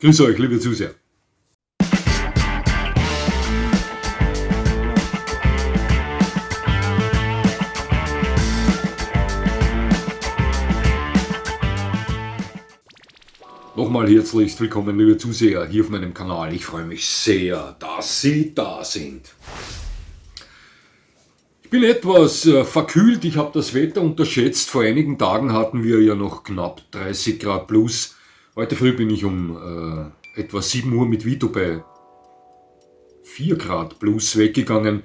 Grüß euch, liebe Zuseher. Nochmal herzlichst willkommen, liebe Zuseher, hier auf meinem Kanal. Ich freue mich sehr, dass Sie da sind. Ich bin etwas verkühlt, ich habe das Wetter unterschätzt. Vor einigen Tagen hatten wir ja noch knapp 30 Grad plus. Heute früh bin ich um etwa 7 Uhr mit Vito bei 4 Grad plus weggegangen.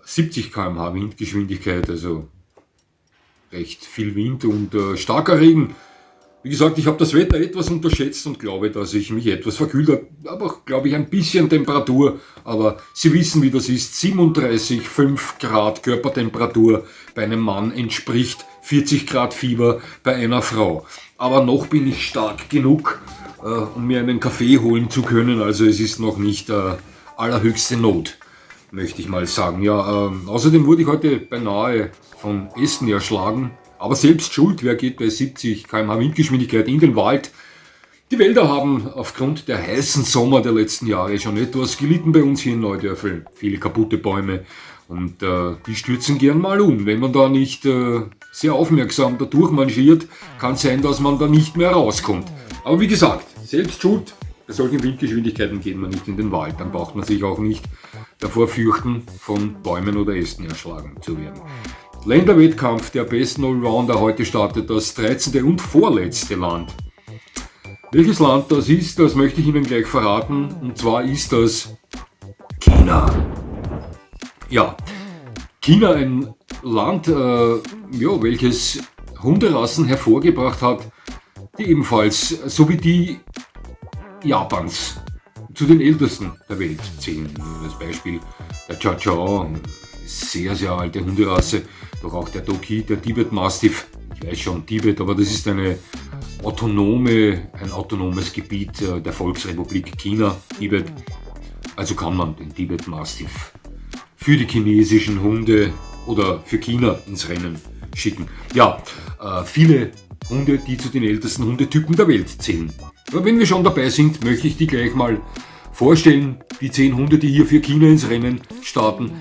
70 km/h Windgeschwindigkeit, also recht viel Wind und starker Regen. Wie gesagt, ich habe das Wetter etwas unterschätzt und glaube, dass ich mich etwas verkühlt habe. Aber auch, glaube ich, ein bisschen Temperatur. Aber Sie wissen, wie das ist. 37,5 Grad Körpertemperatur bei einem Mann entspricht 40 Grad Fieber bei einer Frau. Aber noch bin ich stark genug, um mir einen Kaffee holen zu können. Also es ist noch nicht allerhöchste Not, möchte ich mal sagen. Ja, außerdem wurde ich heute beinahe von Ästen erschlagen. Aber selbst schuld, wer geht bei 70 km/h Windgeschwindigkeit in den Wald? Die Wälder haben aufgrund der heißen Sommer der letzten Jahre schon etwas gelitten bei uns hier in Neudörfel. Viele kaputte Bäume und die stürzen gern mal um. Wenn man da nicht sehr aufmerksam da durchmarschiert, kann es sein, dass man da nicht mehr rauskommt. Aber wie gesagt, selbst schuld, bei solchen Windgeschwindigkeiten geht man nicht in den Wald. Dann braucht man sich auch nicht davor fürchten, von Bäumen oder Ästen erschlagen zu werden. Länderwettkampf der besten Allrounder. Heute startet das 13. und vorletzte Land. Welches Land das ist, das möchte ich Ihnen gleich verraten. Und zwar ist das China. Ja, China, ein Land, welches Hunderassen hervorgebracht hat, die ebenfalls, so wie die Japans, zu den ältesten der Welt zählen. Das Beispiel der Chow Chow, sehr, sehr alte Hunderasse, doch auch der Toki, der Tibet Mastiff, ich weiß schon Tibet, aber das ist ein autonomes Gebiet der Volksrepublik China, Tibet. Also kann man den Tibet Mastiff für die chinesischen Hunde oder für China ins Rennen schicken. Ja, viele Hunde, die zu den ältesten Hundetypen der Welt zählen. Aber wenn wir schon dabei sind, möchte ich die gleich mal vorstellen, die 10 Hunde, die hier für China ins Rennen starten.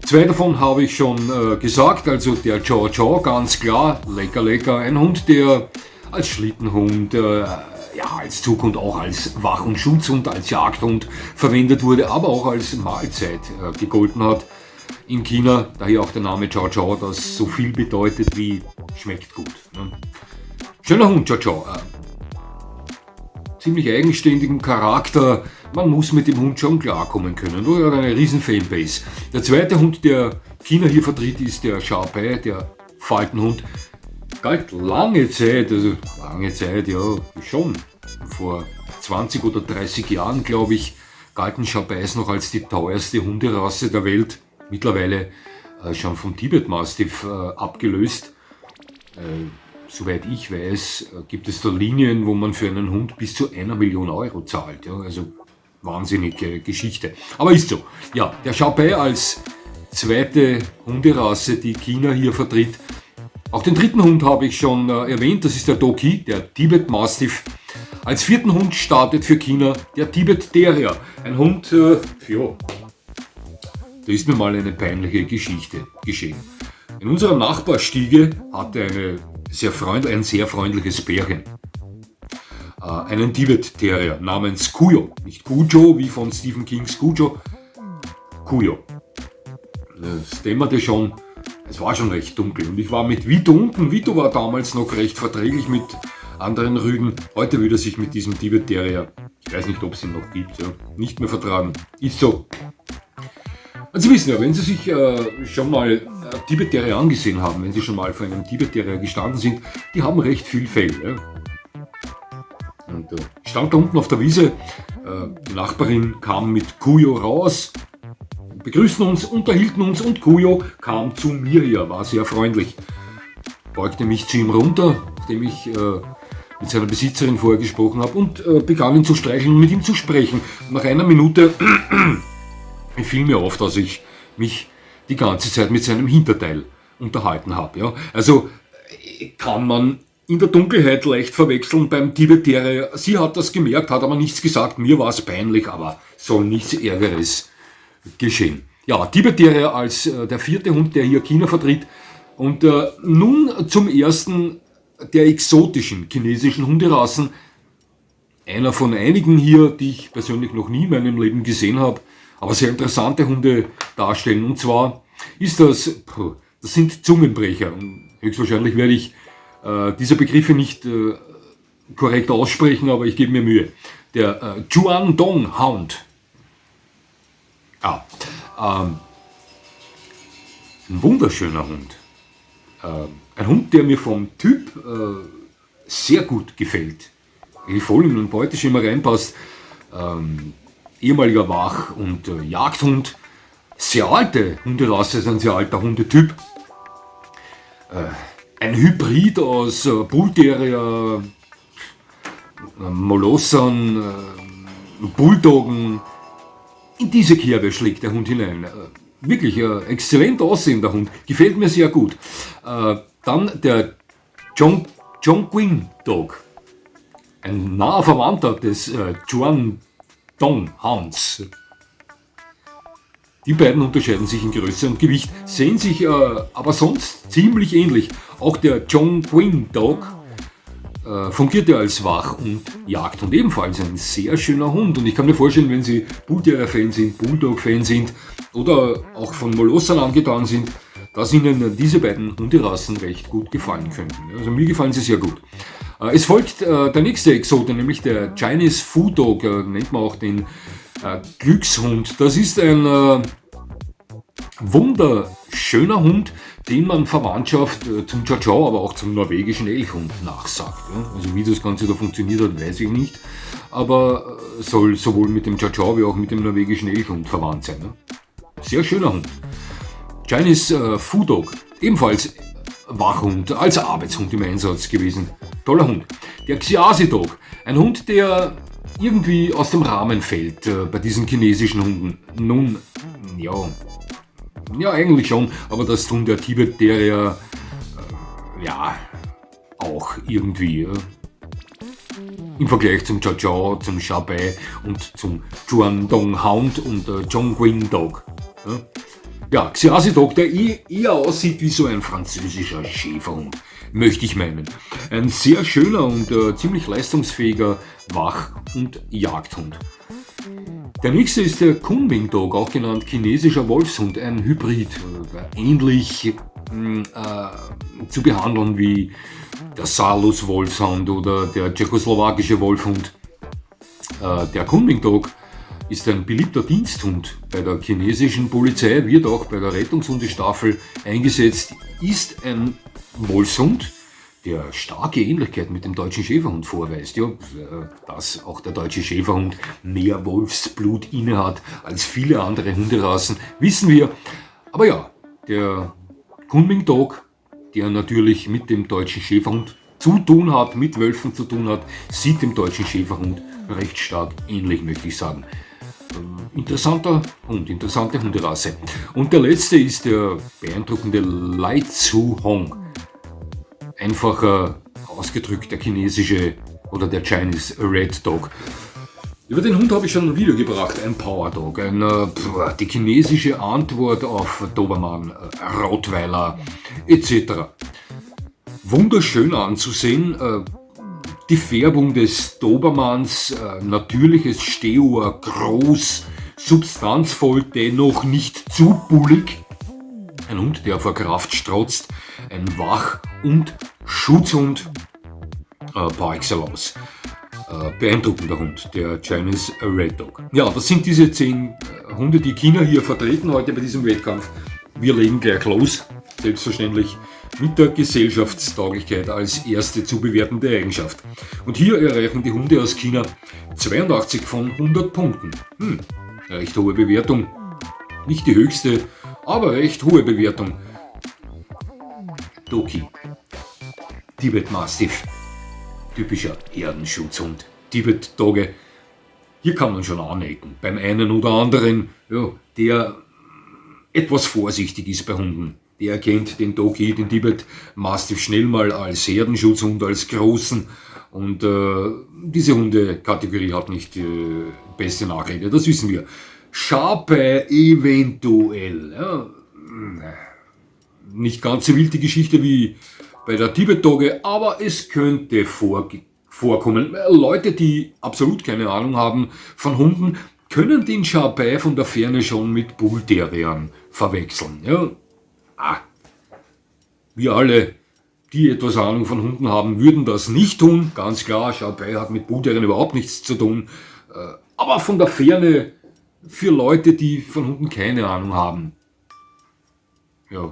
2 davon habe ich schon gesagt, also der Chow Chow, ganz klar, lecker, ein Hund, der als Schlittenhund, als Zug und auch als Wach- und Schutzhund, als Jagdhund verwendet wurde, aber auch als Mahlzeit gegolten hat in China, daher auch der Name Chow Chow, das so viel bedeutet wie schmeckt gut. Ne? Schöner Hund, Chow Chow. Ziemlich eigenständigen Charakter, man muss mit dem Hund schon klarkommen können. Er hat eine riesen Fanbase. Der zweite Hund, der China hier vertritt, ist der Xiaobai, der Faltenhund. Galt lange Zeit, ja, schon. Vor 20 oder 30 Jahren, glaube ich, galten Xiaobais noch als die teuerste Hunderasse der Welt. Mittlerweile schon vom Tibet Mastiff abgelöst. Soweit ich weiß, gibt es da Linien, wo man für einen Hund bis zu 1 Million Euro zahlt. Ja, also wahnsinnige Geschichte. Aber ist so. Ja, der Xiaobai als zweite Hunderasse, die China hier vertritt. Auch den dritten Hund habe ich schon erwähnt, das ist der Toki, der Tibet Mastiff. Als vierten Hund startet für China der Tibet Terrier. Ein Hund, da ist mir mal eine peinliche Geschichte geschehen. In unserer Nachbarstiege hatte ein sehr freundliches Pärchen einen Tibet Terrier namens Cujo. Nicht Cujo wie von Stephen Kings Cujo, Cujo. Es dämmerte schon, es war schon recht dunkel und ich war mit Vito unten. Vito war damals noch recht verträglich mit anderen Rüden. Heute würde er sich mit diesem Tibet Terrier, ich weiß nicht, ob es ihn noch gibt, ja, nicht mehr vertragen. Ist so. Und Sie wissen ja, wenn Sie sich schon mal Tibet Terrier angesehen haben, wenn Sie schon mal vor einem Tibet Terrier gestanden sind, die haben recht viel Fell. Ja? Und ich stand da unten auf der Wiese, die Nachbarin kam mit Cujo raus, begrüßten uns, unterhielten uns und Cujo kam zu mir her, war sehr freundlich. Beugte mich zu ihm runter, nachdem ich mit seiner Besitzerin vorher gesprochen habe und begann ihn zu streicheln und mit ihm zu sprechen. Nach einer Minute fiel mir auf, dass ich mich die ganze Zeit mit seinem Hinterteil unterhalten habe. Ja? Also kann man in der Dunkelheit leicht verwechseln beim Tibet Terrier. Sie hat das gemerkt, hat aber nichts gesagt. Mir war es peinlich, aber soll nichts Ärgeres geschehen. Ja, Tibet Terrier als der vierte Hund, der hier China vertritt. Und nun zum ersten der exotischen chinesischen Hunderassen. Einer von einigen hier, die ich persönlich noch nie in meinem Leben gesehen habe, aber sehr interessante Hunde darstellen. Und zwar ist das sind Zungenbrecher. Und höchstwahrscheinlich werde ich diese Begriffe nicht korrekt aussprechen, aber ich gebe mir Mühe. Der Guangdong Hound. Ein wunderschöner Hund. Ein Hund, der mir vom Typ sehr gut gefällt. Voll in den Beuteschema reinpasst. Ehemaliger Wach- und Jagdhund. Sehr alte Hunderasse, ist ein sehr alter Hundetyp. Ein Hybrid aus Bull Terrier, Molossern, Bulldoggen. In diese Kerbe schlägt der Hund hinein. Wirklich exzellent aussehender Hund. Gefällt mir sehr gut. Dann der Chongqing Dog. Ein naher Verwandter des Guangdong Hounds. Die beiden unterscheiden sich in Größe und Gewicht, sehen sich aber sonst ziemlich ähnlich. Auch der Chongqing Dog fungiert ja als Wach- und Jagdhund, ebenfalls ein sehr schöner Hund. Und ich kann mir vorstellen, wenn Sie Bull Terrier-Fan sind, Bulldog-Fan sind oder auch von Molossern angetan sind, dass Ihnen diese beiden Hunderassen recht gut gefallen könnten. Also mir gefallen sie sehr gut. Es folgt der nächste Exote, nämlich der Chinese Food Dog, nennt man auch den Glückshund. Das ist ein wunderschöner Hund, den man Verwandtschaft zum Chow Chow, aber auch zum norwegischen Elchhund nachsagt. Also wie das Ganze da funktioniert hat, weiß ich nicht. Aber soll sowohl mit dem Chow Chow wie auch mit dem norwegischen Elchhund verwandt sein. Sehr schöner Hund. Chinese Food Dog, ebenfalls Wachhund, als Arbeitshund im Einsatz gewesen. Toller Hund. Der Xiasi Dog, ein Hund, der irgendwie aus dem Rahmen fällt bei diesen chinesischen Hunden. Nun, ja, eigentlich schon, aber das tun der Tibet Terrier auch irgendwie. Im Vergleich zum Chow Chow, zum Xiaobai und zum Guangdong Hound und Chongqing Dog. Ja, Xiasi Dog, der eher aussieht wie so ein französischer Schäferhund, möchte ich meinen. Ein sehr schöner und ziemlich leistungsfähiger Wach- und Jagdhund. Der nächste ist der Kunming Dog, auch genannt chinesischer Wolfshund, ein Hybrid, ähnlich zu behandeln wie der Salus Wolfshund oder der tschechoslowakische Wolfhund. Der Kunming Dog ist ein beliebter Diensthund bei der chinesischen Polizei, wird auch bei der Rettungshundestaffel eingesetzt, ist ein Wolfshund, der starke Ähnlichkeit mit dem deutschen Schäferhund vorweist. Ja, dass auch der deutsche Schäferhund mehr Wolfsblut innehat als viele andere Hunderassen, wissen wir. Aber ja, der Kunming Dog, der natürlich mit dem deutschen Schäferhund zu tun hat, mit Wölfen zu tun hat, sieht dem deutschen Schäferhund recht stark ähnlich, möchte ich sagen. Interessanter Hund, interessante Hunderasse. Und der letzte ist der beeindruckende Lai Tzu Hong. Einfacher ausgedrückt der chinesische oder der Chinese Red Dog. Über den Hund habe ich schon ein Video gebracht, ein Power Dog, die chinesische Antwort auf Dobermann, Rottweiler etc. Wunderschön anzusehen. Die Färbung des Dobermanns, natürliches Stehohr, groß, substanzvoll, dennoch nicht zu bullig. Ein Hund, der vor Kraft strotzt, ein Wach- und Schutzhund par excellence. Beeindruckender Hund, der Chinese Red Dog. Ja, das sind diese 10 Hunde, die China hier vertreten heute bei diesem Wettkampf. Wir legen gleich los, selbstverständlich mit der Gesellschaftstauglichkeit als erste zu bewertende Eigenschaft. Und hier erreichen die Hunde aus China 82 von 100 Punkten. Recht hohe Bewertung. Nicht die höchste, aber recht hohe Bewertung. Doki, Tibet Mastiff, typischer Herdenschutzhund. Tibet Dogge, hier kann man schon anecken. Beim einen oder anderen, ja, der etwas vorsichtig ist bei Hunden. der erkennt den Doggy, den Tibet Mastiff schnell mal als Herdenschutzhund, als großen. Und diese Hundekategorie hat nicht die beste Nachrede, das wissen wir. Sharpei eventuell. Ja, nicht ganz so wild die Geschichte wie bei der Tibet-Dogge, aber es könnte vorkommen. Leute, die absolut keine Ahnung haben von Hunden, können den Sharpei von der Ferne schon mit Bullterriern verwechseln. Ja? Wir alle, die etwas Ahnung von Hunden haben, würden das nicht tun. Ganz klar, Sharpei hat mit Bullterriern überhaupt nichts zu tun. Aber von der Ferne für Leute, die von Hunden keine Ahnung haben, ja,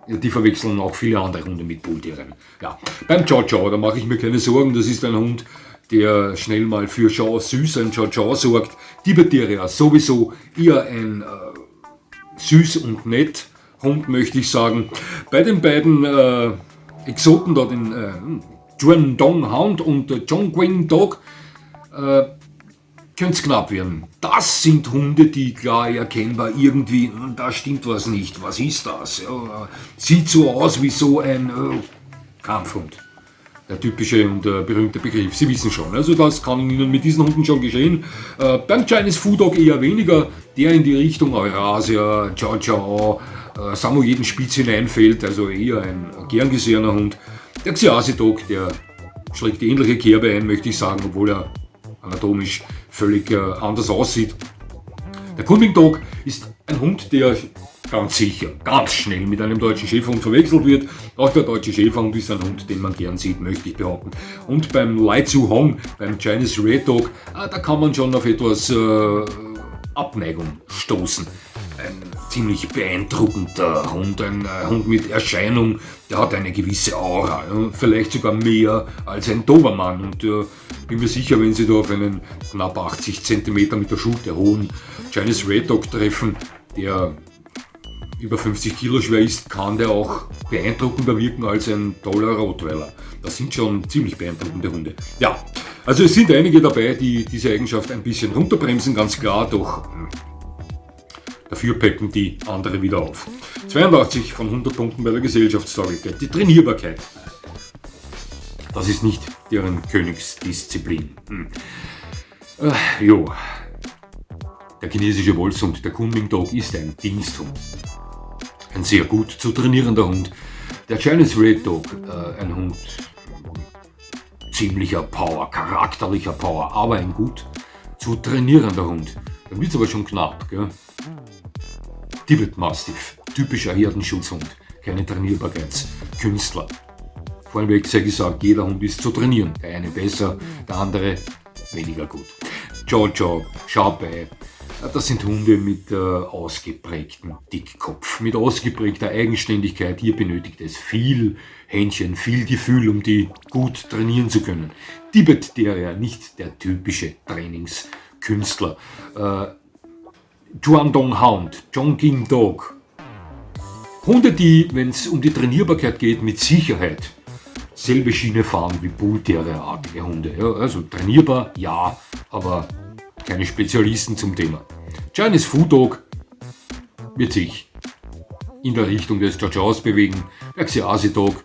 die verwechseln auch viele andere Hunde mit Bullterriern. Ja, beim Chow Chow, da mache ich mir keine Sorgen. Das ist ein Hund, der schnell mal für süß ein Chow Chow sorgt. Tibet Terrier sowieso eher ein süß und nett Hund, möchte ich sagen. Bei den beiden Exoten da, den Juan Dong Hound und Chongqing Dog, könnte es knapp werden. Das sind Hunde, die klar erkennbar irgendwie, da stimmt was nicht. Was ist das? Ja, sieht so aus wie so ein Kampfhund. Der typische und berühmte Begriff. Sie wissen schon. Also das kann Ihnen mit diesen Hunden schon geschehen. Beim Chinese Food Dog eher weniger. Der in die Richtung Eurasia, Chow Chow, Samoyeden Spitz hineinfällt. Also eher ein gern gesehener Hund. Der Xiasi Dog, der schlägt die ähnliche Kerbe ein, möchte ich sagen, obwohl er anatomisch völlig anders aussieht. Der Kunming Dog ist ein Hund, der ganz sicher, ganz schnell mit einem deutschen Schäferhund verwechselt wird. Auch der deutsche Schäferhund ist ein Hund, den man gern sieht, möchte ich behaupten. Und beim Lai Tzu Hong, beim Chinese Red Dog, da kann man schon auf etwas Abneigung stoßen. Ein ziemlich beeindruckender Hund, ein Hund mit Erscheinung, der hat eine gewisse Aura, vielleicht sogar mehr als ein Dobermann. Und bin mir sicher, wenn Sie da auf einen knapp 80 cm mit der Schulter hohen Chinese Red Dog treffen, der über 50 Kilo schwer ist, kann der auch beeindruckender wirken als ein toller Rottweiler. Das sind schon ziemlich beeindruckende Hunde. Ja, also es sind einige dabei, die diese Eigenschaft ein bisschen runterbremsen, ganz klar, doch dafür peppen die andere wieder auf. 82 von 100 Punkten bei der Gesellschaftstauglichkeit. Die Trainierbarkeit. Das ist nicht deren Königsdisziplin. Der chinesische Wolfshund, der Kunming Dog, ist ein Diensthund. Ein sehr gut zu trainierender Hund. Der Chinese Red Dog, ein Hund ziemlicher Power, charakterlicher Power, aber ein gut zu trainierender Hund. Dann wird es aber schon knapp, gell? Tibet Mastiff, typischer Herdenschutzhund, keine Trainierbarkeitskünstler. Vorneweg sei gesagt, jeder Hund ist zu trainieren. Der eine besser, der andere weniger gut. Chow Chow, Sharpei, das sind Hunde mit ausgeprägtem Dickkopf, mit ausgeprägter Eigenständigkeit. Hier benötigt es viel Händchen, viel Gefühl, um die gut trainieren zu können. Tibet Terrier, nicht der typische Trainingskünstler. Juan Dong Hound, Chongqing Dog. Hunde, die, wenn es um die Trainierbarkeit geht, mit Sicherheit selbe Schiene fahren wie Bullterrier-artige Hunde. Ja, also trainierbar, ja, aber keine Spezialisten zum Thema. Chinese Food Dog wird sich in der Richtung des Chow Chows bewegen. Der Xiasi Dog,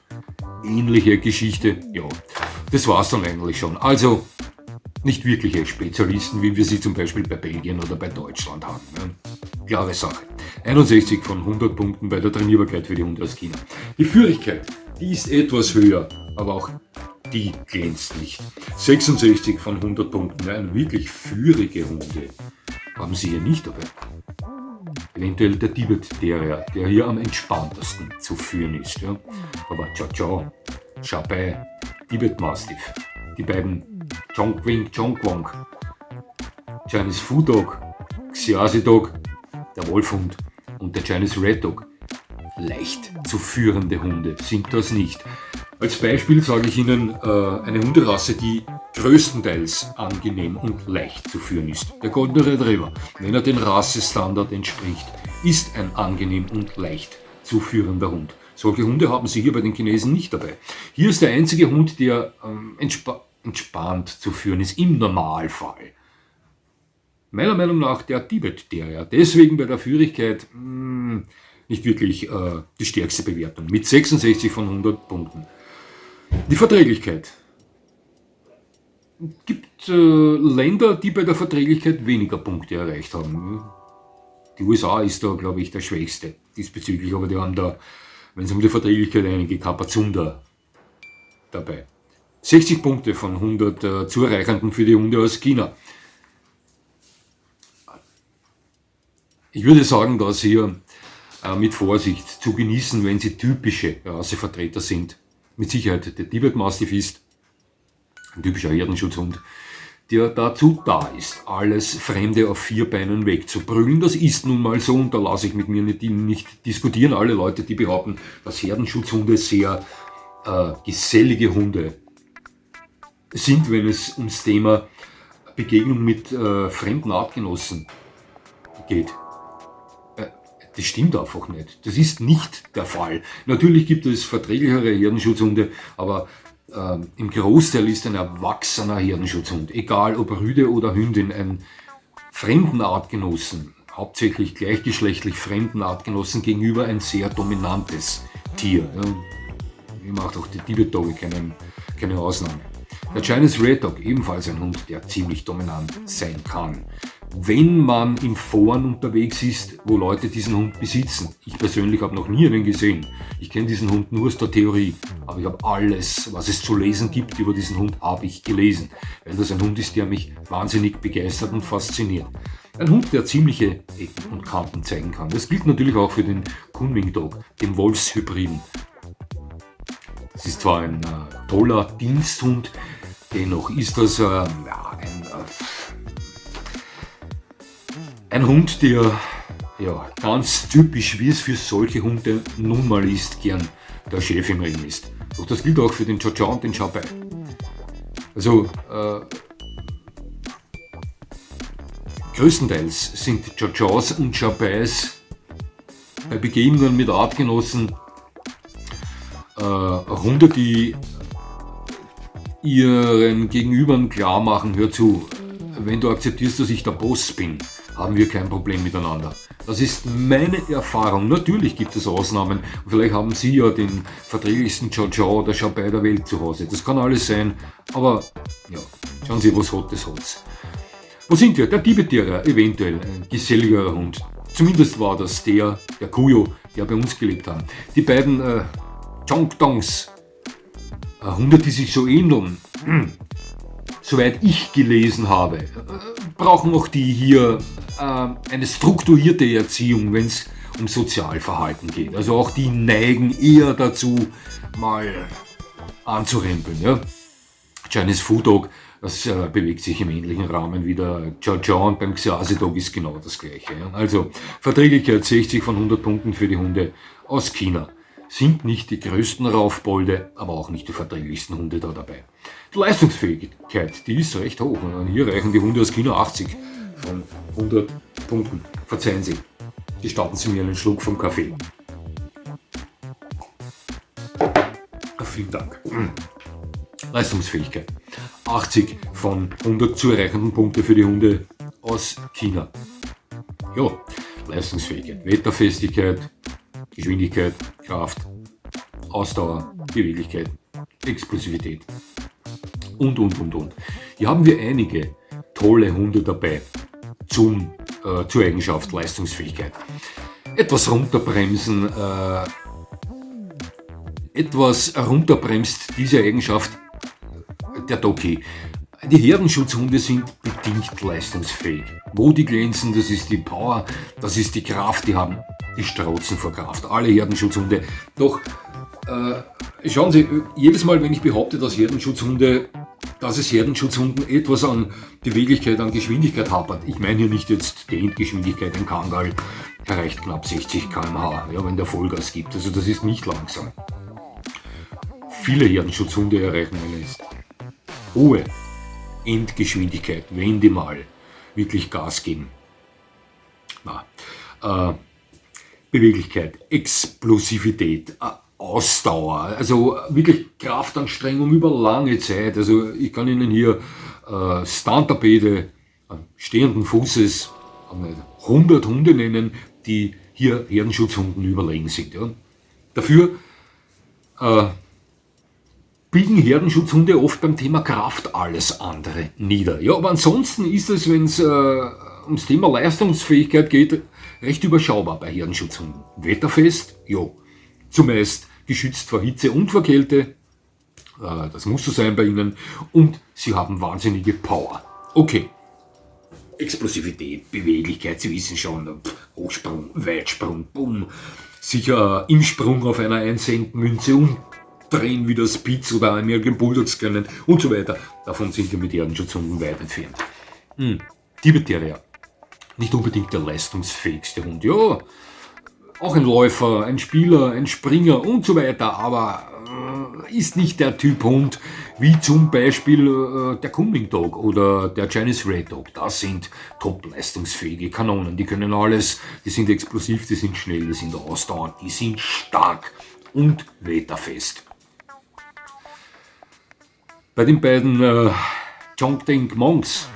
ähnliche Geschichte. Ja, das war's dann eigentlich schon. Also nicht wirkliche Spezialisten, wie wir sie zum Beispiel bei Belgien oder bei Deutschland haben. Ja, klare Sache. 61 von 100 Punkten bei der Trainierbarkeit für die Hunde aus China. Die Führigkeit, die ist etwas höher, aber auch die glänzt nicht. 66 von 100 Punkten. Ja, wirklich führige Hunde haben Sie hier nicht dabei. Eventuell der Tibet Terrier, der hier am entspanntesten zu führen ist. Ja. Aber Chow Chow, Sharpei, Tibet Mastiff, die beiden Chongqing Chongguang, Chinese Food Dog, Xiasi Dog, der Wolfhund und der Chinese Red Dog. Leicht zu führende Hunde sind das nicht. Als Beispiel sage ich Ihnen eine Hunderasse, die größtenteils angenehm und leicht zu führen ist. Der Golden Retriever, wenn er den Rassestandard entspricht, ist ein angenehm und leicht zu führender Hund. Solche Hunde haben Sie hier bei den Chinesen nicht dabei. Hier ist der einzige Hund, der entspannt zu führen ist, im Normalfall. Meiner Meinung nach der Tibet Terrier. Deswegen bei der Führigkeit nicht wirklich die stärkste Bewertung mit 66 von 100 Punkten. Die Verträglichkeit. Es gibt Länder, die bei der Verträglichkeit weniger Punkte erreicht haben. Die USA ist da, glaube ich, der schwächste diesbezüglich, aber die haben da, wenn es um die Verträglichkeit einige Kapazunder dabei. 60 Punkte von 100 Zureichenden für die Hunde aus China. Ich würde sagen, dass hier mit Vorsicht zu genießen, wenn sie typische Rassevertreter sind. Mit Sicherheit der Tibet Mastiff ist ein typischer Herdenschutzhund, der dazu da ist, alles Fremde auf 4 Beinen wegzubrüllen. Das ist nun mal so und da lasse ich mit mir nicht diskutieren. Alle Leute, die behaupten, dass Herdenschutzhunde sehr gesellige Hunde sind, wenn es ums Thema Begegnung mit fremden Artgenossen geht. Das stimmt einfach nicht. Das ist nicht der Fall. Natürlich gibt es verträglichere Herdenschutzhunde, aber im Großteil ist ein erwachsener Herdenschutzhund, egal ob Rüde oder Hündin, ein fremden Artgenossen, hauptsächlich gleichgeschlechtlich fremden Artgenossen gegenüber ein sehr dominantes Tier. Wie macht auch die Tibet Dogge keine Ausnahme. Der Chinese Red Dog, ebenfalls ein Hund, der ziemlich dominant sein kann. Wenn man in Foren unterwegs ist, wo Leute diesen Hund besitzen. Ich persönlich habe noch nie einen gesehen. Ich kenne diesen Hund nur aus der Theorie. Aber ich habe alles, was es zu lesen gibt über diesen Hund, habe ich gelesen. Weil das ein Hund ist, der mich wahnsinnig begeistert und fasziniert. Ein Hund, der ziemliche Ecken und Kanten zeigen kann. Das gilt natürlich auch für den Kunming Dog, dem Wolfshybriden. Das ist zwar ein toller Diensthund, dennoch ist das ein Hund, der ganz typisch, wie es für solche Hunde nun mal ist, gern der Chef im Ring ist. Doch das gilt auch für den Chow Chow und den Chow Bai. Also größtenteils sind Chow Chows und Chow Bais bei Begegnungen mit Artgenossen Hunde, die ihren Gegenübern klar machen, hör zu, wenn du akzeptierst, dass ich der Boss bin, haben wir kein Problem miteinander. Das ist meine Erfahrung. Natürlich gibt es Ausnahmen. Vielleicht haben Sie ja den verträglichsten Chow Chow oder Chow Bai der Welt zu Hause. Das kann alles sein, aber ja, schauen Sie, was Hottes hat's. Wo sind wir? Der Tibetierer, eventuell ein geselligerer Hund. Zumindest war das der Kuyo, der bei uns gelebt hat. Die beiden Chongtongs, Hunde, die sich so ähneln, soweit ich gelesen habe, brauchen auch die hier eine strukturierte Erziehung, wenn es um Sozialverhalten geht. Also auch die neigen eher dazu, mal anzurempeln. Ja? Chinese Food Dog, das bewegt sich im ähnlichen Rahmen wie der Chow Chow und beim Xiazi Dog ist genau das gleiche. Ja? Also Verträglichkeit 60 von 100 Punkten für die Hunde aus China. Sind nicht die größten Raufbolde, aber auch nicht die verträglichsten Hunde da dabei. Die Leistungsfähigkeit, die ist recht hoch. Und hier reichen die Hunde aus China 80 von 100 Punkten. Verzeihen Sie, gestatten Sie mir einen Schluck vom Kaffee. Vielen Dank. Leistungsfähigkeit. 80 von 100 zureichenden Punkte für die Hunde aus China. Ja, Leistungsfähigkeit, Wetterfestigkeit, Geschwindigkeit, Kraft, Ausdauer, Beweglichkeit, Explosivität und. Hier haben wir einige tolle Hunde dabei zur Eigenschaft Leistungsfähigkeit. Etwas runterbremsen, etwas runterbremst diese Eigenschaft der Doki. Die Herdenschutzhunde sind bedingt leistungsfähig. Wo die glänzen, das ist die Power, das ist die Kraft, die strotzen vor Kraft. Alle Herdenschutzhunde. Doch schauen Sie, jedes Mal, wenn ich behaupte, dass es Herdenschutzhunden etwas an Beweglichkeit, an Geschwindigkeit hapert. Ich meine hier nicht jetzt die Endgeschwindigkeit. Ein Kangal erreicht knapp 60 km/h, ja, wenn der Vollgas gibt. Also das ist nicht langsam. Viele Herdenschutzhunde erreichen eine hohe Endgeschwindigkeit, wenn die mal wirklich Gas geben. Beweglichkeit, Explosivität, Ausdauer, also wirklich Kraftanstrengung über lange Zeit. Also ich kann Ihnen hier Stand-Up-Ede stehenden Fußes 100 Hunde nennen, die hier Herdenschutzhunden überlegen sind. Ja. Dafür biegen Herdenschutzhunde oft beim Thema Kraft alles andere nieder. Ja, aber ansonsten ist es, wenn es ums Thema Leistungsfähigkeit geht, recht überschaubar bei Herdenschutzhunden. Wetterfest, ja, zumeist geschützt vor Hitze und vor Kälte, das muss so sein bei ihnen, und sie haben wahnsinnige Power. Okay, Explosivität, Beweglichkeit, Sie wissen schon, Hochsprung, Weitsprung, Bumm, sicher im Sprung auf einer 1-Cent-Münze umdrehen wie der Spitz oder American Bulldogs können und so weiter. Davon sind wir mit Herdenschutzhunden weit entfernt. Tibet Terrier, nicht unbedingt der leistungsfähigste Hund, ja, auch ein Läufer, ein Spieler, ein Springer und so weiter, aber ist nicht der Typ Hund wie zum Beispiel der Kunming Dog oder der Chinese Red Dog. Das sind top leistungsfähige Kanonen, die können alles, die sind explosiv, die sind schnell, die sind ausdauernd, die sind stark und wetterfest. Bei den beiden Chongqing Monks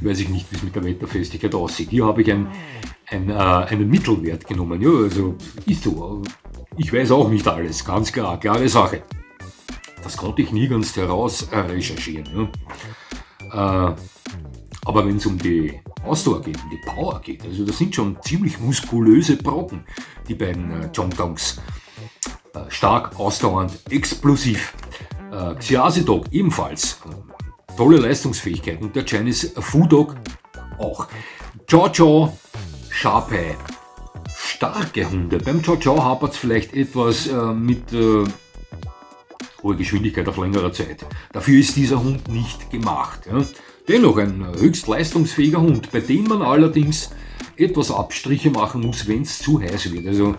weiß ich nicht, wie es mit der Wetterfestigkeit aussieht. Hier habe ich einen Mittelwert genommen. Ja, also ist so. Ich weiß auch nicht alles, ganz klar, klare Sache. Das konnte ich nie ganz heraus recherchieren. Ja. Aber wenn es um die Ausdauer geht, um die Power geht, also das sind schon ziemlich muskulöse Brocken, die beiden Chongqings. Stark, ausdauernd, explosiv. Xiazi Dog ebenfalls. Tolle Leistungsfähigkeit und der Chinese Fu Dog auch. Chow Chow, Sharpei, starke Hunde. Beim Chow Chow hapert es vielleicht etwas mit hoher Geschwindigkeit auf längere Zeit. Dafür ist dieser Hund nicht gemacht. Ja. Dennoch ein höchst leistungsfähiger Hund, bei dem man allerdings etwas Abstriche machen muss, wenn es zu heiß wird. Also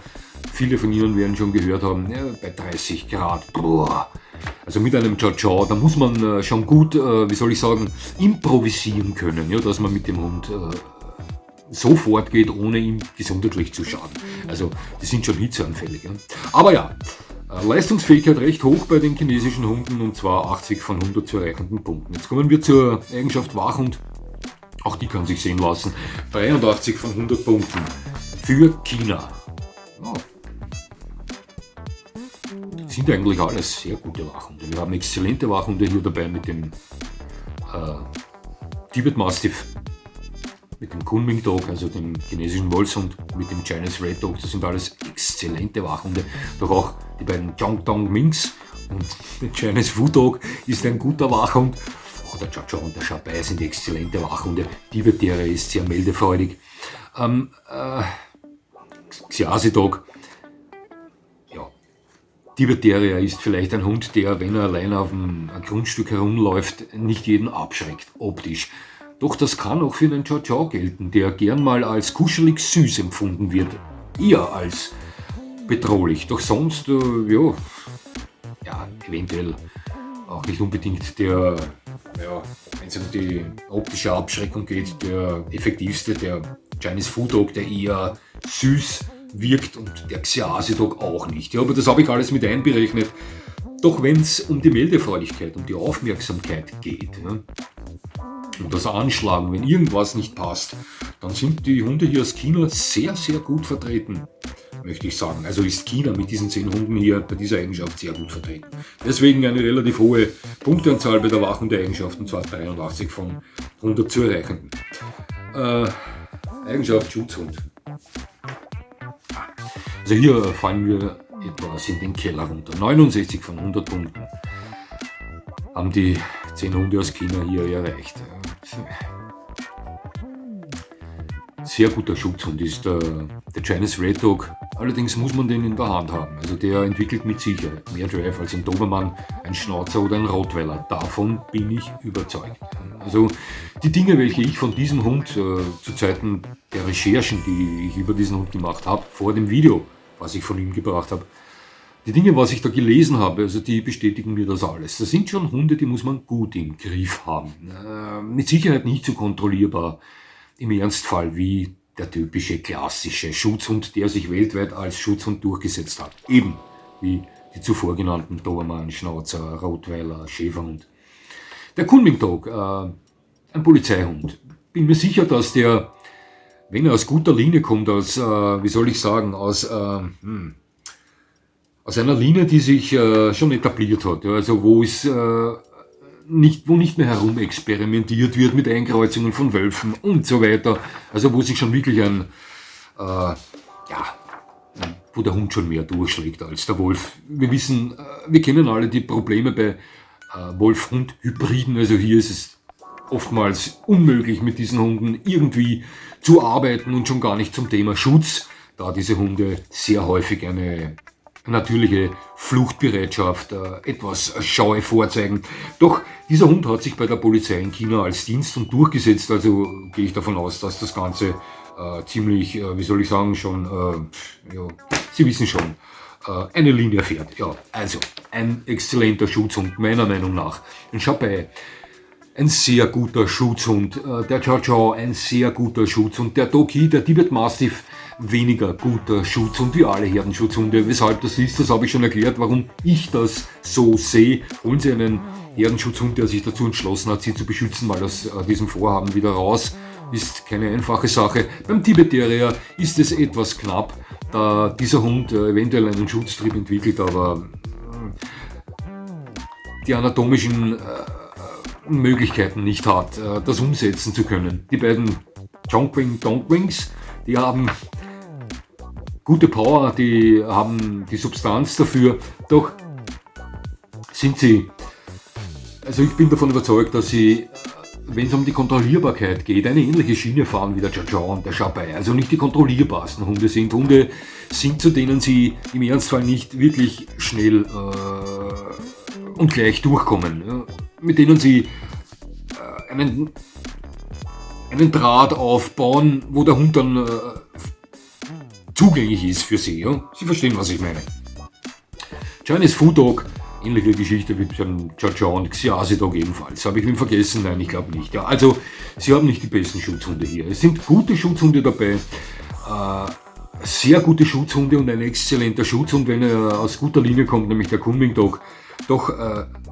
viele von Ihnen werden schon gehört haben, ja, bei 30 Grad, boah. Also mit einem Chow Chow, da muss man schon gut, wie soll ich sagen, improvisieren können, ja, dass man mit dem Hund so fortgeht, ohne ihm gesundheitlich zu schaden. Also die sind schon hitzeanfällig. Ja. Aber ja, Leistungsfähigkeit recht hoch bei den chinesischen Hunden, und zwar 80 von 100 zu erreichenden Punkten. Jetzt kommen wir zur Eigenschaft Wachhund. Auch die kann sich sehen lassen. 83 von 100 Punkten für China. Ja. Sind eigentlich alles sehr gute Wachhunde. Wir haben exzellente Wachhunde hier dabei mit dem Tibet Mastiff, mit dem Kunming Dog, also dem chinesischen Wolfshund, mit dem Chinese Red Dog. Das sind alles exzellente Wachhunde. Doch auch die beiden Chongqing Minks und der Chinese Fu Dog ist ein guter Wachhund. Auch der Chow Chow und der Sharpei sind exzellente Wachhunde. Tibet Terrier ist sehr meldefreudig. Xiazi Dog, Tibet Terrier ist vielleicht ein Hund, der, wenn er allein auf einem Grundstück herumläuft, nicht jeden abschreckt, optisch. Doch das kann auch für einen Chow Chow gelten, der gern mal als kuschelig süß empfunden wird, eher als bedrohlich. Doch sonst, ja, eventuell auch nicht unbedingt der, wenn es um die optische Abschreckung geht, der effektivste, der Chinese Fu Dog, der eher süß wirkt, und der Xiazi Dog auch nicht. Ja, aber das habe ich alles mit einberechnet. Doch wenn es um die Meldefreudigkeit, um die Aufmerksamkeit geht, ja, um das Anschlagen, wenn irgendwas nicht passt, dann sind die Hunde hier aus China sehr, sehr gut vertreten, möchte ich sagen. Also ist China mit diesen 10 Hunden hier bei dieser Eigenschaft sehr gut vertreten. Deswegen eine relativ hohe Punkteanzahl bei der Wachhunde-Eigenschaft, und zwar 83 von 100 zu erreichenden. Eigenschaft Schutzhund. Also hier fallen wir etwas in den Keller runter. 69 von 100 Punkten haben die 10 Hunde aus China hier erreicht. Sehr guter Schutzhund ist der Chinese Red Dog. Allerdings muss man den in der Hand haben. Also der entwickelt mit Sicherheit mehr Drive als ein Dobermann, ein Schnauzer oder ein Rottweiler. Davon bin ich überzeugt. Also die Dinge, welche ich von diesem Hund zu Zeiten der Recherchen, die ich über diesen Hund gemacht habe, vor dem Video, was ich von ihm gebracht habe, die Dinge, was ich da gelesen habe, also die bestätigen mir das alles. Das sind schon Hunde, die muss man gut im Griff haben. Mit Sicherheit nicht so kontrollierbar im Ernstfall wie der typische klassische Schutzhund, der sich weltweit als Schutzhund durchgesetzt hat. Eben wie die zuvor genannten Dobermann, Schnauzer, Rottweiler, Schäferhund. Der Kunming Dog, ein Polizeihund. bin mir sicher, dass der, wenn er aus guter Linie kommt, aus, wie soll ich sagen, aus einer Linie, die sich schon etabliert hat, ja, also wo nicht mehr herumexperimentiert wird mit Einkreuzungen von Wölfen und so weiter, also wo sich schon wirklich wo der Hund schon mehr durchschlägt als der Wolf. Wir wissen, wir kennen alle die Probleme bei Wolf-Hund-Hybriden, also hier ist es oftmals unmöglich mit diesen Hunden irgendwie zu arbeiten und schon gar nicht zum Thema Schutz, da diese Hunde sehr häufig eine natürliche Fluchtbereitschaft, etwas Scheu vorzeigen. Doch dieser Hund hat sich bei der Polizei in China als Diensthund durchgesetzt, also gehe ich davon aus, dass das Ganze ziemlich, wie soll ich sagen, schon, Sie wissen schon, eine Linie fährt. Ja, also ein exzellenter Schutzhund, meiner Meinung nach. Ein Shabbai, ein sehr guter Schutzhund. Der Chow Chow, ein sehr guter Schutzhund. Der Toki, der Tibet Mastiff, weniger guter Schutzhund wie alle Herdenschutzhunde. Weshalb das ist, das habe ich schon erklärt, warum ich das so sehe. Holen Sie einen Herdenschutzhund, der sich dazu entschlossen hat, Sie zu beschützen, weil aus diesem Vorhaben wieder raus ist keine einfache Sache. Beim Tibet Terrier ist es etwas knapp, da dieser Hund eventuell einen Schutztrieb entwickelt, aber die anatomischen Möglichkeiten nicht hat, das umsetzen zu können. Die beiden Chongqing Dongqings, die haben gute Power, die haben die Substanz dafür, doch sind sie, also ich bin davon überzeugt, dass sie, wenn es um die Kontrollierbarkeit geht, eine ähnliche Schiene fahren wie der Chow Chow und der Shabbai. Also nicht die kontrollierbarsten Hunde sind. Hunde sind, zu denen sie im Ernstfall nicht wirklich schnell und gleich durchkommen. Ja, mit denen sie einen Draht aufbauen, wo der Hund dann zugänglich ist für sie. Ja? Sie verstehen, was ich meine. Chinese Food Dog, ähnliche Geschichte wie beim Chow Chow und Xiaoxi Dog ebenfalls. Habe ich ihn vergessen? Nein, ich glaube nicht. Ja, also, sie haben nicht die besten Schutzhunde hier. Es sind gute Schutzhunde dabei, sehr gute Schutzhunde und ein exzellenter Schutzhund, wenn er aus guter Linie kommt, nämlich der Kunming Dog. Doch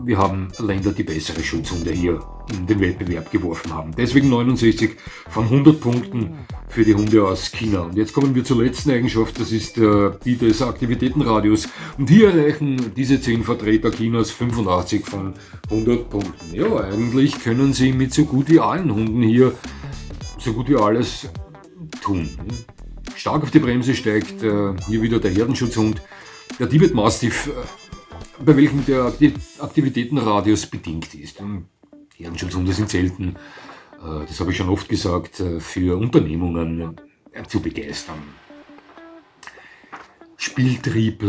wir haben Länder, die bessere Schutzhunde hier in den Wettbewerb geworfen haben. Deswegen 69 von 100 Punkten für die Hunde aus China. Und jetzt kommen wir zur letzten Eigenschaft, das ist die des Aktivitätenradius. Und hier erreichen diese 10 Vertreter Chinas 85 von 100 Punkten. Ja, eigentlich können sie mit so gut wie allen Hunden hier so gut wie alles tun. Stark auf die Bremse steigt hier wieder der Herdenschutzhund, der Tibet Mastiff, bei welchem der Aktivitätenradius bedingt ist. Herdenschutzhunde sind selten, das habe ich schon oft gesagt, für Unternehmungen zu begeistern. Spieltrieb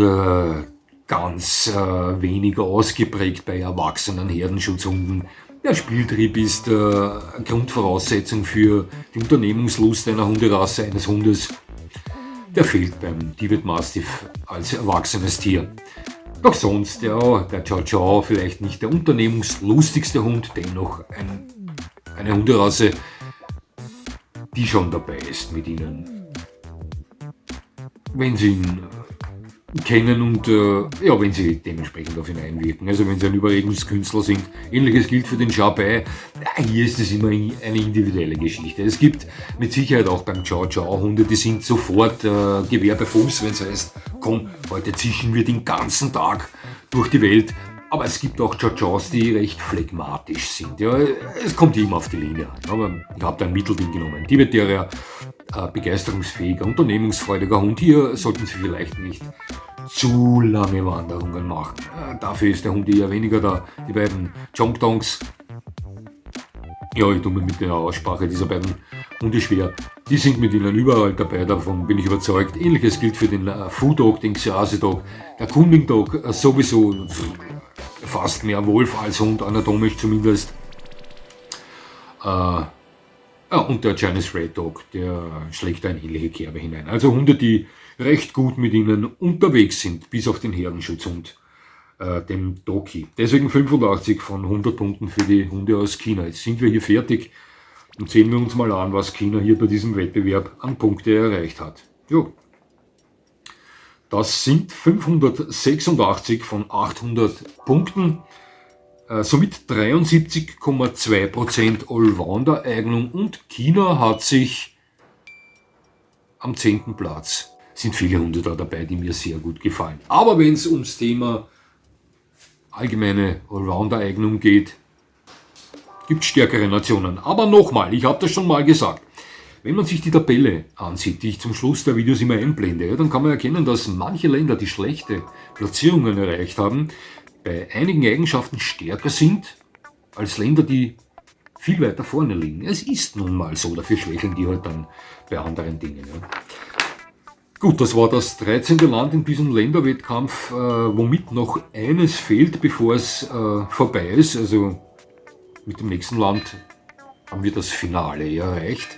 ganz wenig ausgeprägt bei erwachsenen Herdenschutzhunden. Der Spieltrieb ist Grundvoraussetzung für die Unternehmungslust einer Hunderasse, eines Hundes. Der fehlt beim Tibet Mastiff als erwachsenes Tier. Doch sonst, ja, der Chow Chow vielleicht nicht der unternehmungslustigste Hund, dennoch eine Hunderasse, die schon dabei ist mit ihnen. Wenn sie ihn kennen und wenn sie dementsprechend auf ihn einwirken, also wenn sie ein Überredungskünstler sind. Ähnliches gilt für den Shabbai. Hier ist es immer eine individuelle Geschichte. Es gibt mit Sicherheit auch beim Chow Chow Hunde, die sind sofort Gewehr bei Fuß, wenn es heißt, komm, heute zischen wir den ganzen Tag durch die Welt. Aber es gibt auch Chow Chows, die recht phlegmatisch sind. Ja, es kommt immer auf die Linie an. Aber ich habe da ein Mittelding genommen. Tibet Terrier, begeisterungsfähiger, unternehmungsfreudiger Hund. Hier sollten Sie vielleicht nicht zu lange Wanderungen machen. Dafür ist der Hund eher weniger da. Die beiden Chongdongs, ja, ich tue mir mit der Aussprache dieser beiden Hunde schwer. Die sind mit ihnen überall dabei, davon bin ich überzeugt. Ähnliches gilt für den Food Dog, den Xiaoxi Dog, der Kunming Dog, sowieso fast mehr Wolf als Hund, anatomisch zumindest. Und der Chinese Red Dog, der schlägt da in ähnliche Kerbe hinein. Also Hunde, die recht gut mit ihnen unterwegs sind, bis auf den Herdenschutzhund, dem Toki. Deswegen 85 von 100 Punkten für die Hunde aus China. Jetzt sind wir hier fertig und sehen wir uns mal an, was China hier bei diesem Wettbewerb an Punkte erreicht hat. Jo. Das sind 586 von 800 Punkten. Somit 73,2% Allrounder-Eignung und China hat sich am 10. Platz. Sind viele Hunde da dabei, die mir sehr gut gefallen. Aber wenn es ums Thema allgemeine Allrounder-Eignung geht, gibt es stärkere Nationen. Aber nochmal, ich habe das schon mal gesagt, wenn man sich die Tabelle ansieht, die ich zum Schluss der Videos immer einblende, dann kann man erkennen, dass manche Länder, die schlechte Platzierungen erreicht haben, bei einigen Eigenschaften stärker sind als Länder, die viel weiter vorne liegen. Es ist nun mal so, dafür schwächeln die halt dann bei anderen Dingen. Ja. Gut, das war das 13. Land in diesem Länderwettkampf, womit noch eines fehlt, bevor es vorbei ist. Also mit dem nächsten Land haben wir das Finale erreicht.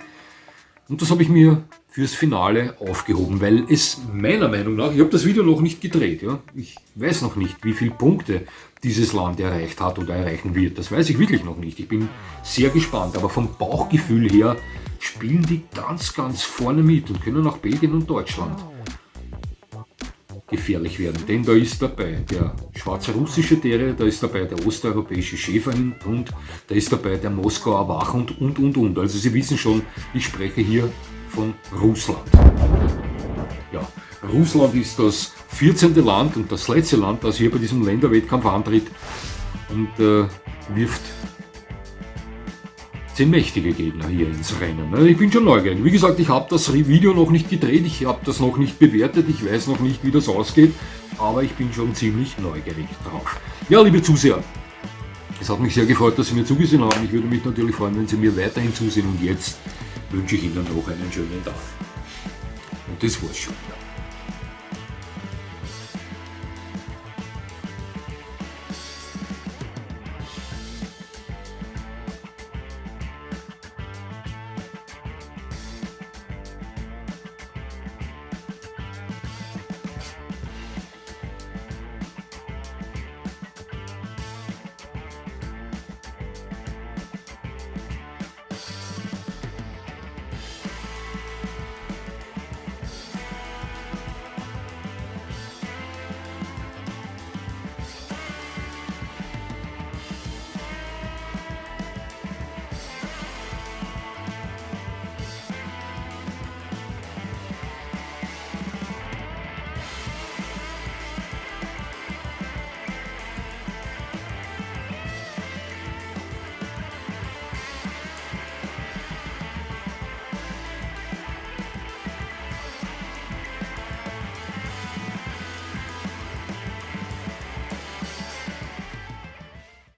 Und das habe ich mir fürs Finale aufgehoben, weil es meiner Meinung nach, ich habe das Video noch nicht gedreht, ja, ich weiß noch nicht, wie viele Punkte dieses Land erreicht hat oder erreichen wird. Das weiß ich wirklich noch nicht. Ich bin sehr gespannt, aber vom Bauchgefühl her spielen die ganz, ganz vorne mit und können auch Belgien und Deutschland gefährlich werden. Denn da ist dabei der schwarze russische Terrier, da ist dabei der osteuropäische Schäferhund, da ist dabei der Moskauer Wachhund und. Also Sie wissen schon, ich spreche hier von Russland. Ja, Russland ist das 14. Land und das letzte Land, das hier bei diesem Länderwettkampf antritt und wirft 10 mächtige Gegner hier ins Rennen. Ich bin schon neugierig. Wie gesagt, ich habe das Video noch nicht gedreht, ich habe das noch nicht bewertet, ich weiß noch nicht, wie das ausgeht, aber ich bin schon ziemlich neugierig drauf. Ja, liebe Zuseher, es hat mich sehr gefreut, dass Sie mir zugesehen haben. Ich würde mich natürlich freuen, wenn Sie mir weiterhin zusehen und jetzt wünsche ich Ihnen noch einen schönen Tag. Und das war's schon.